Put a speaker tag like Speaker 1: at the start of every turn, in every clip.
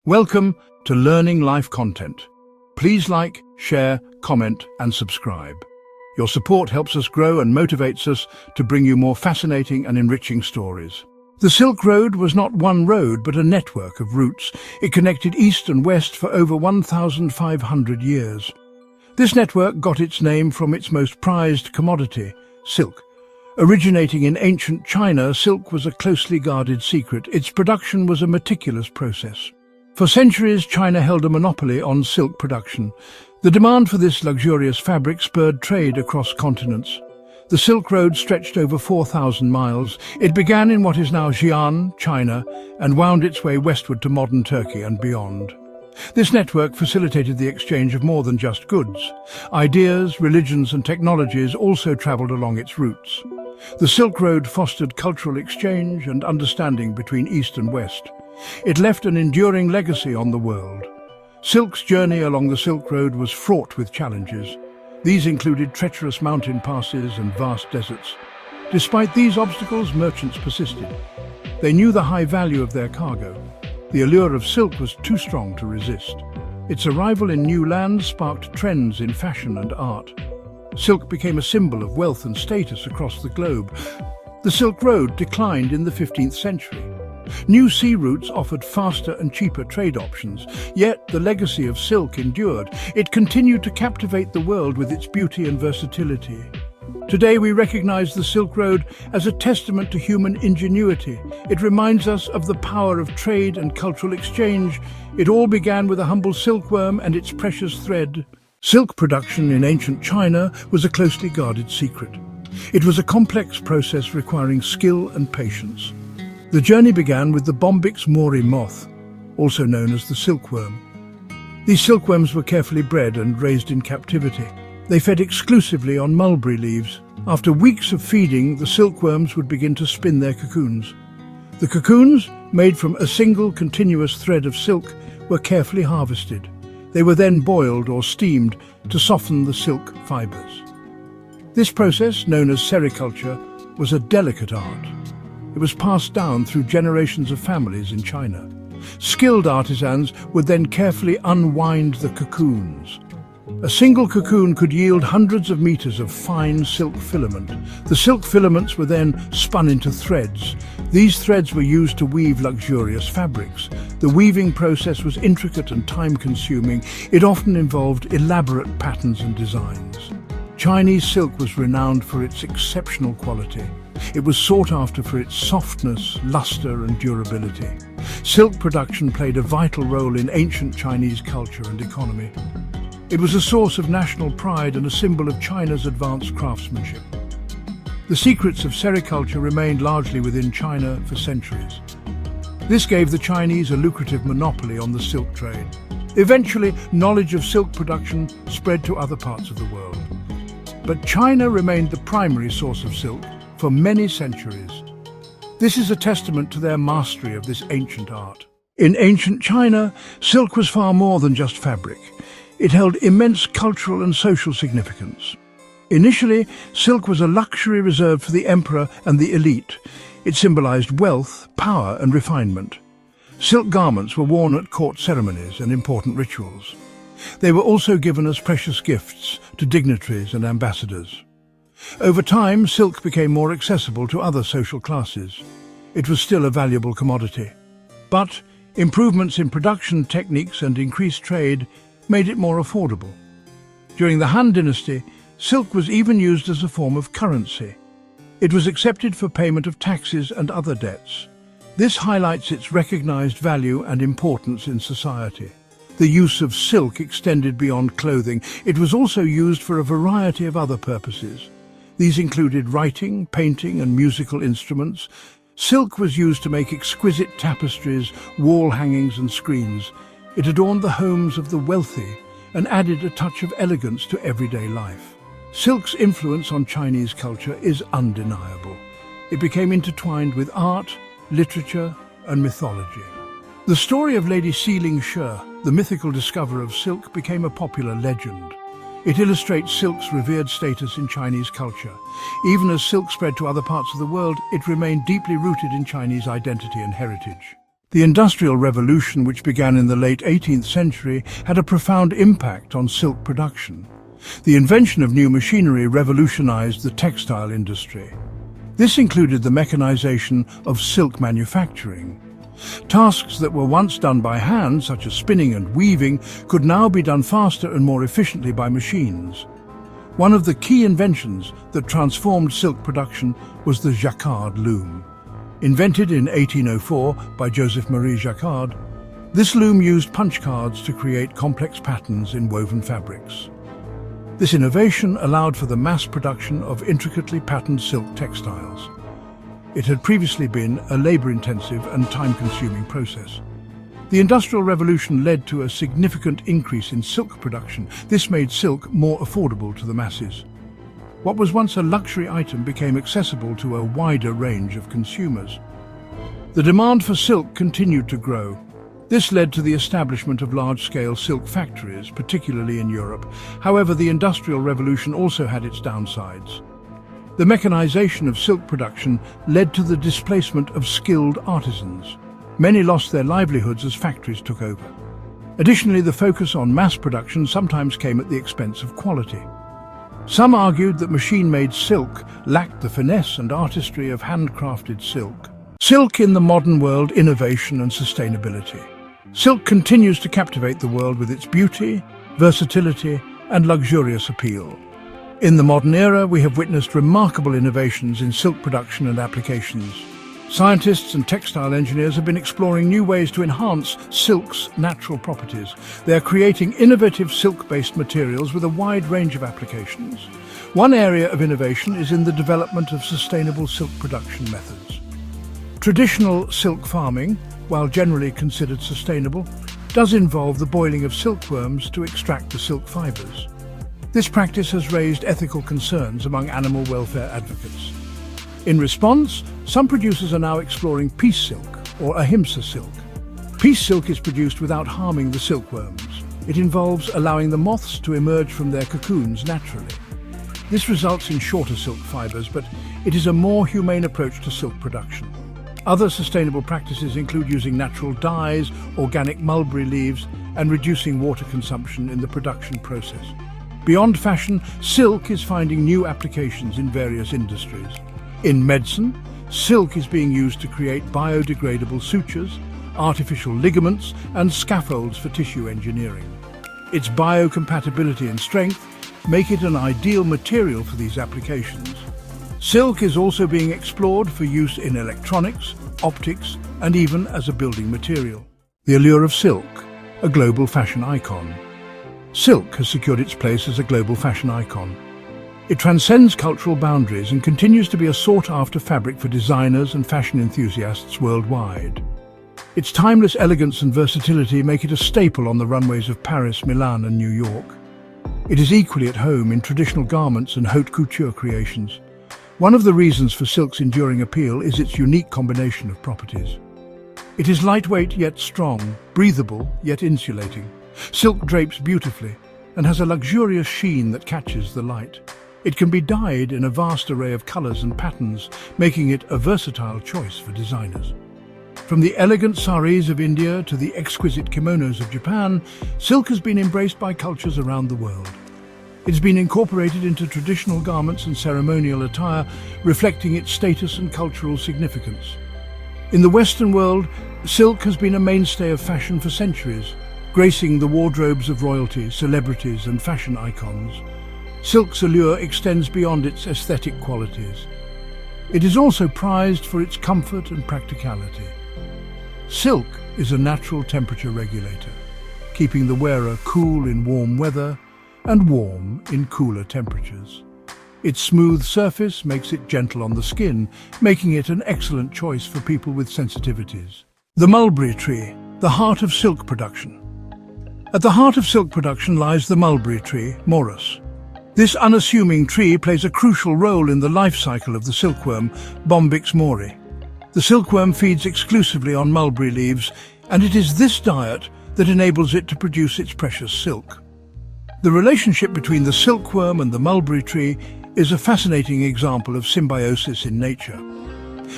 Speaker 1: Welcome to Learning Life Content. Please like, share, comment, and subscribe. Your support helps us grow and motivates us to bring you more fascinating and enriching stories. The Silk Road was not one road, but a network of routes. It connected east and west for over 1,500 years. This network got its name from its most prized commodity, silk. Originating in ancient China, silk was a closely guarded secret. Its production was a meticulous process. For centuries, China held a monopoly on silk production. The demand for this luxurious fabric spurred trade across continents. The Silk Road stretched over 4,000 miles. It began in what is now Xi'an, China, and wound its way westward to modern Turkey and beyond. This network facilitated the exchange of more than just goods. Ideas, religions, and technologies also traveled along its routes. The Silk Road fostered cultural exchange and understanding between East and West. It left an enduring legacy on the world. Silk's journey along the Silk Road was fraught with challenges. These included treacherous mountain passes and vast deserts. Despite these obstacles, merchants persisted. They knew the high value of their cargo. The allure of silk was too strong to resist. Its arrival in new lands sparked trends in fashion and art. Silk became a symbol of wealth and status across the globe. The Silk Road declined in the 15th century. New sea routes offered faster and cheaper trade options, yet the legacy of silk endured. It continued to captivate the world with its beauty and versatility. Today we recognize the Silk Road as a testament to human ingenuity. It reminds us of the power of trade and cultural exchange. It all began with a humble silkworm and its precious thread. Silk production in ancient China was a closely guarded secret. It was a complex process requiring skill and patience. The journey began with the Bombyx mori moth, also known as the silkworm. These silkworms were carefully bred and raised in captivity. They fed exclusively on mulberry leaves. After weeks of feeding, the silkworms would begin to spin their cocoons. The cocoons, made from a single continuous thread of silk, were carefully harvested. They were then boiled or steamed to soften the silk fibers. This process, known as sericulture, was a delicate art. It was passed down through generations of families in China. Skilled artisans would then carefully unwind the cocoons. A single cocoon could yield hundreds of meters of fine silk filament. The silk filaments were then spun into threads. These threads were used to weave luxurious fabrics. The weaving process was intricate and time-consuming. It often involved elaborate patterns and designs. Chinese silk was renowned for its exceptional quality. It was sought after for its softness, luster, and durability. Silk production played a vital role in ancient Chinese culture and economy. It was a source of national pride and a symbol of China's advanced craftsmanship. The secrets of sericulture remained largely within China for centuries. This gave the Chinese a lucrative monopoly on the silk trade. Eventually, knowledge of silk production spread to other parts of the world. But China remained the primary source of silk for many centuries. This is a testament to their mastery of this ancient art. In ancient China, silk was far more than just fabric. It held immense cultural and social significance. Initially, silk was a luxury reserved for the emperor and the elite. It symbolized wealth, power, and refinement. Silk garments were worn at court ceremonies and important rituals. They were also given as precious gifts to dignitaries and ambassadors. Over time, silk became more accessible to other social classes. It was still a valuable commodity. But improvements in production techniques and increased trade made it more affordable. During the Han Dynasty, silk was even used as a form of currency. It was accepted for payment of taxes and other debts. This highlights its recognized value and importance in society. The use of silk extended beyond clothing. It was also used for a variety of other purposes. These included writing, painting, and musical instruments. Silk was used to make exquisite tapestries, wall hangings, and screens. It adorned the homes of the wealthy and added a touch of elegance to everyday life. Silk's influence on Chinese culture is undeniable. It became intertwined with art, literature, and mythology. The story of Lady Xi She, the mythical discoverer of silk, became a popular legend. It illustrates silk's revered status in Chinese culture. Even as silk spread to other parts of the world, it remained deeply rooted in Chinese identity and heritage. The Industrial Revolution, which began in the late 18th century, had a profound impact on silk production. The invention of new machinery revolutionized the textile industry. This included the mechanization of silk manufacturing. Tasks that were once done by hand, such as spinning and weaving, could now be done faster and more efficiently by machines. One of the key inventions that transformed silk production was the jacquard loom. Invented in 1804 by Joseph Marie Jacquard, this loom used punch cards to create complex patterns in woven fabrics. This innovation allowed for the mass production of intricately patterned silk textiles. It had previously been a labor-intensive and time-consuming process. The Industrial Revolution led to a significant increase in silk production. This made silk more affordable to the masses. What was once a luxury item became accessible to a wider range of consumers. The demand for silk continued to grow. This led to the establishment of large-scale silk factories, particularly in Europe. However, the Industrial Revolution also had its downsides. The mechanization of silk production led to the displacement of skilled artisans. Many lost their livelihoods as factories took over. Additionally, the focus on mass production sometimes came at the expense of quality. Some argued that machine-made silk lacked the finesse and artistry of handcrafted silk. Silk in the modern world: innovation and sustainability. Silk continues to captivate the world with its beauty, versatility, and luxurious appeal. In the modern era, we have witnessed remarkable innovations in silk production and applications. Scientists and textile engineers have been exploring new ways to enhance silk's natural properties. They are creating innovative silk-based materials with a wide range of applications. One area of innovation is in the development of sustainable silk production methods. Traditional silk farming, while generally considered sustainable, does involve the boiling of silkworms to extract the silk fibers. This practice has raised ethical concerns among animal welfare advocates. In response, some producers are now exploring piece silk, or ahimsa silk. Piece silk is produced without harming the silkworms. It involves allowing the moths to emerge from their cocoons naturally. This results in shorter silk fibers, but it is a more humane approach to silk production. Other sustainable practices include using natural dyes, organic mulberry leaves, and reducing water consumption in the production process. Beyond fashion, silk is finding new applications in various industries. In medicine, silk is being used to create biodegradable sutures, artificial ligaments, and scaffolds for tissue engineering. Its biocompatibility and strength make it an ideal material for these applications. Silk is also being explored for use in electronics, optics, and even as a building material. The allure of silk, a global fashion icon. Silk has secured its place as a global fashion icon. It transcends cultural boundaries and continues to be a sought-after fabric for designers and fashion enthusiasts worldwide. Its timeless elegance and versatility make it a staple on the runways of Paris, Milan, and New York. It is equally at home in traditional garments and haute couture creations. One of the reasons for silk's enduring appeal is its unique combination of properties. It is lightweight yet strong, breathable yet insulating. Silk drapes beautifully and has a luxurious sheen that catches the light. It can be dyed in a vast array of colors and patterns, making it a versatile choice for designers. From the elegant saris of India to the exquisite kimonos of Japan, silk has been embraced by cultures around the world. It has been incorporated into traditional garments and ceremonial attire, reflecting its status and cultural significance. In the Western world, silk has been a mainstay of fashion for centuries, gracing the wardrobes of royalty, celebrities, and fashion icons. Silk's allure extends beyond its aesthetic qualities. It is also prized for its comfort and practicality. Silk is a natural temperature regulator, keeping the wearer cool in warm weather and warm in cooler temperatures. Its smooth surface makes it gentle on the skin, making it an excellent choice for people with sensitivities. The mulberry tree, the heart of silk production. At the heart of silk production lies the mulberry tree, Morus. This unassuming tree plays a crucial role in the life cycle of the silkworm, Bombyx mori. The silkworm feeds exclusively on mulberry leaves, and it is this diet that enables it to produce its precious silk. The relationship between the silkworm and the mulberry tree is a fascinating example of symbiosis in nature.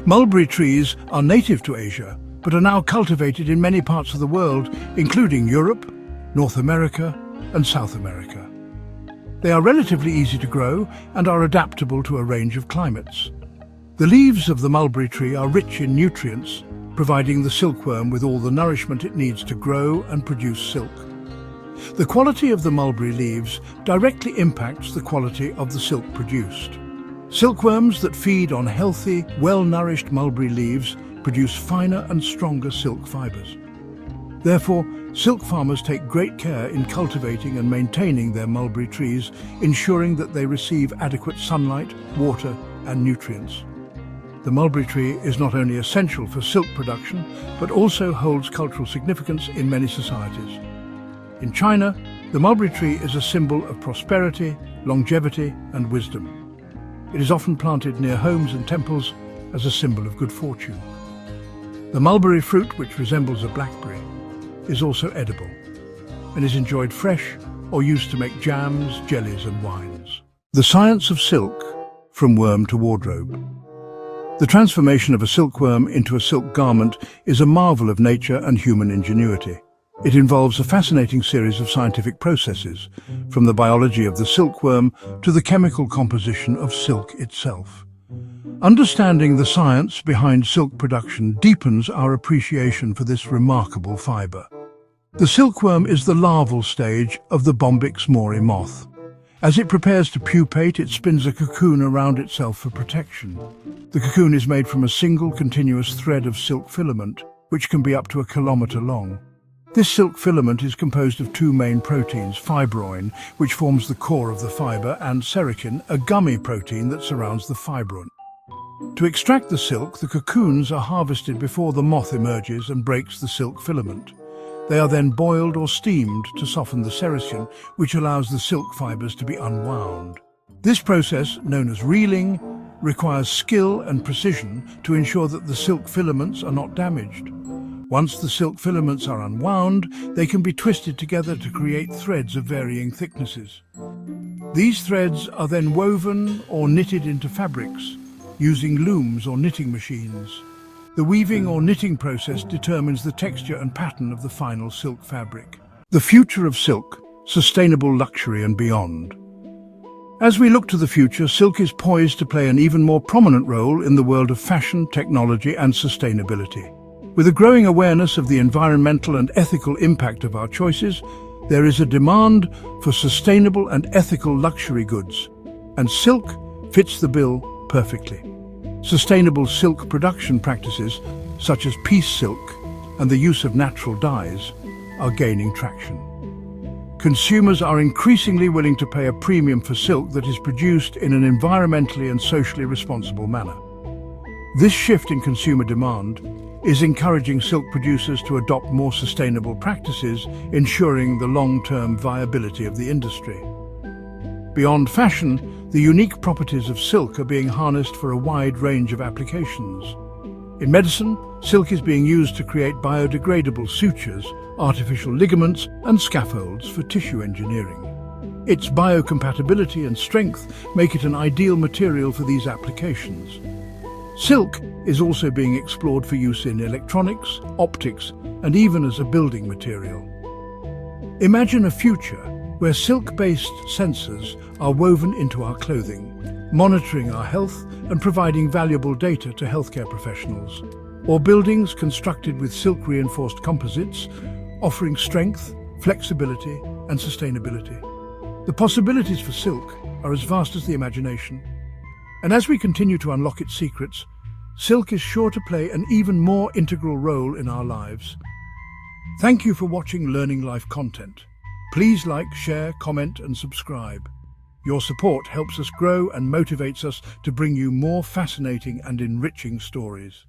Speaker 1: Mulberry trees are native to Asia, but are now cultivated in many parts of the world, including Europe, North America, and South America. They are relatively easy to grow and are adaptable to a range of climates. The leaves of the mulberry tree are rich in nutrients, providing the silkworm with all the nourishment it needs to grow and produce silk. The quality of the mulberry leaves directly impacts the quality of the silk produced. Silkworms that feed on healthy, well-nourished mulberry leaves produce finer and stronger silk fibers. Therefore, silk farmers take great care in cultivating and maintaining their mulberry trees, ensuring that they receive adequate sunlight, water, and nutrients. The mulberry tree is not only essential for silk production, but also holds cultural significance in many societies. In China, the mulberry tree is a symbol of prosperity, longevity, and wisdom. It is often planted near homes and temples as a symbol of good fortune. The mulberry fruit, which resembles a blackberry, is also edible and is enjoyed fresh or used to make jams, jellies, and wines. The science of silk, from worm to wardrobe. The transformation of a silkworm into a silk garment is a marvel of nature and human ingenuity. It involves a fascinating series of scientific processes, from the biology of the silkworm to the chemical composition of silk itself. Understanding the science behind silk production deepens our appreciation for this remarkable fiber. The silkworm is the larval stage of the Bombyx mori moth. As it prepares to pupate, it spins a cocoon around itself for protection. The cocoon is made from a single continuous thread of silk filament, which can be up to 1 kilometer long. This silk filament is composed of two main proteins, fibroin, which forms the core of the fiber, and sericin, a gummy protein that surrounds the fibrin. To extract the silk, the cocoons are harvested before the moth emerges and breaks the silk filament. They are then boiled or steamed to soften the sericin, which allows the silk fibers to be unwound. This process, known as reeling, requires skill and precision to ensure that the silk filaments are not damaged. Once the silk filaments are unwound, they can be twisted together to create threads of varying thicknesses. These threads are then woven or knitted into fabrics, using looms or knitting machines. The weaving or knitting process determines the texture and pattern of the final silk fabric. The future of silk, sustainable luxury and beyond. As we look to the future, silk is poised to play an even more prominent role in the world of fashion, technology, and sustainability. With a growing awareness of the environmental and ethical impact of our choices, there is a demand for sustainable and ethical luxury goods, and silk fits the bill perfectly. Sustainable silk production practices, such as piece silk and the use of natural dyes, are gaining traction. Consumers are increasingly willing to pay a premium for silk that is produced in an environmentally and socially responsible manner. This shift in consumer demand is encouraging silk producers to adopt more sustainable practices, ensuring the long-term viability of the industry. Beyond fashion, the unique properties of silk are being harnessed for a wide range of applications. In medicine, silk is being used to create biodegradable sutures, artificial ligaments, and scaffolds for tissue engineering. Its biocompatibility and strength make it an ideal material for these applications. Silk is also being explored for use in electronics, optics, and even as a building material. Imagine a future where silk-based sensors are woven into our clothing, monitoring our health and providing valuable data to healthcare professionals, or buildings constructed with silk-reinforced composites, offering strength, flexibility, and sustainability. The possibilities for silk are as vast as the imagination, and as we continue to unlock its secrets, silk is sure to play an even more integral role in our lives. Thank you for watching Learning Life content. Please like, share, comment, and subscribe. Your support helps us grow and motivates us to bring you more fascinating and enriching stories.